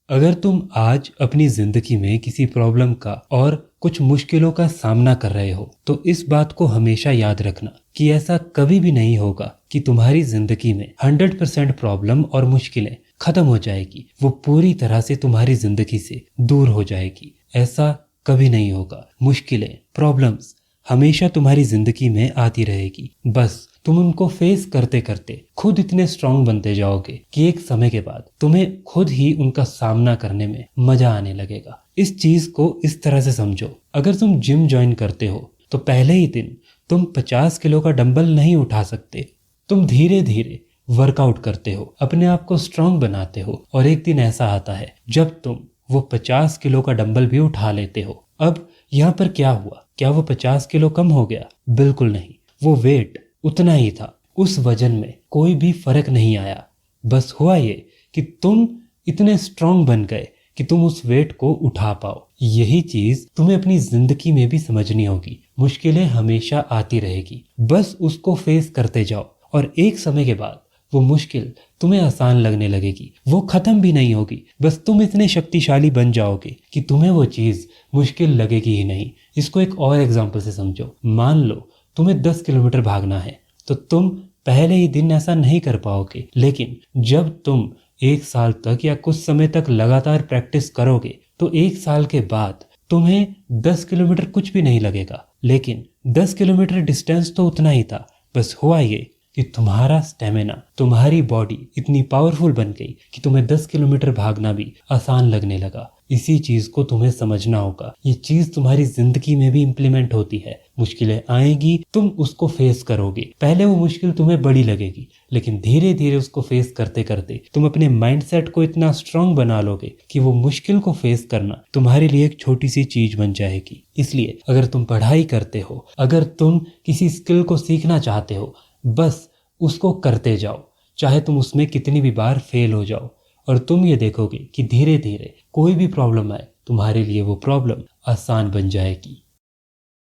अगर तुम आज अपनी जिंदगी में किसी प्रॉब्लम का और कुछ मुश्किलों का सामना कर रहे हो तो इस बात को हमेशा याद रखना कि ऐसा कभी भी नहीं होगा कि तुम्हारी जिंदगी में 100% प्रॉब्लम और मुश्किलें खत्म हो जाएगी, वो पूरी तरह से तुम्हारी जिंदगी से दूर हो जाएगी। ऐसा कभी नहीं होगा। मुश्किलें, प्रॉब्लम्स हमेशा तुम्हारी जिंदगी में आती रहेगी। बस तुम उनको फेस करते करते खुद इतने स्ट्रांग बनते जाओगे कि एक समय के बाद तुम्हें खुद ही उनका सामना करने में मजा आने लगेगा। इस चीज को इस तरह से समझो, अगर तुम जिम ज्वाइन करते हो तो पहले ही दिन तुम 50 किलो का डंबल नहीं उठा सकते। तुम धीरे धीरे वर्कआउट करते हो, अपने आप को स्ट्रांग बनाते हो और एक दिन ऐसा आता है जब तुम वो 50 किलो का डंबल भी उठा लेते हो। अब यहाँ पर क्या हुआ? क्या वो 50 किलो कम हो गया? बिल्कुल नहीं, वो वेट उतना ही था। उस वजन में कोई भी फर्क नहीं आया। बस हुआ ये कि तुम इतने स्ट्रांग बन गए कि तुम उस वेट को उठा पाओ। यही चीज तुम्हें अपनी जिंदगी में भी समझनी होगी। मुश्किलें हमेशा आती रहेगी, बस उसको फेस करते जाओ और एक समय के बाद वो मुश्किल तुम्हें आसान लगने लगेगी। वो खत्म भी नहीं होगी, बस तुम इतने शक्तिशाली बन जाओगे कि तुम्हें वो चीज मुश्किल लगेगी ही नहीं। इसको एक और एग्जांपल से समझो। मान लो तुम्हें 10 किलोमीटर भागना है तो तुम पहले ही दिन ऐसा नहीं कर पाओगे, लेकिन जब तुम 1 साल तक या कुछ समय तक लगातार प्रैक्टिस करोगे तो 1 साल के बाद तुम्हें 10 किलोमीटर कुछ भी नहीं लगेगा। लेकिन 10 किलोमीटर डिस्टेंस तो उतना ही था। बस हुआ ये कि तुम्हारा स्टेमिना, तुम्हारी बॉडी इतनी पावरफुल बन गई कि तुम्हें 10 किलोमीटर भागना भी आसान लगने लगा। इसी चीज को तुम्हें समझना होगा। ये चीज तुम्हारी जिंदगी में भी इम्प्लीमेंट होती है। मुश्किलें आएगी, तुम उसको फेस करोगे। पहले वो मुश्किल तुम्हें बड़ी लगेगी, लेकिन धीरे धीरे उसको फेस करते करते तुम अपने माइंडसेट को इतना स्ट्रांग बना लोगे कि वो मुश्किल को फेस करना तुम्हारे लिए एक छोटी सी चीज बन जाएगी। इसलिए अगर तुम पढ़ाई करते हो, अगर तुम किसी स्किल को सीखना चाहते हो, बस उसको करते जाओ, चाहे तुम उसमें कितनी भी बार फेल हो जाओ। और तुम ये देखोगे कि धीरे धीरे कोई भी प्रॉब्लम आए, तुम्हारे लिए वो प्रॉब्लम आसान बन जाएगी।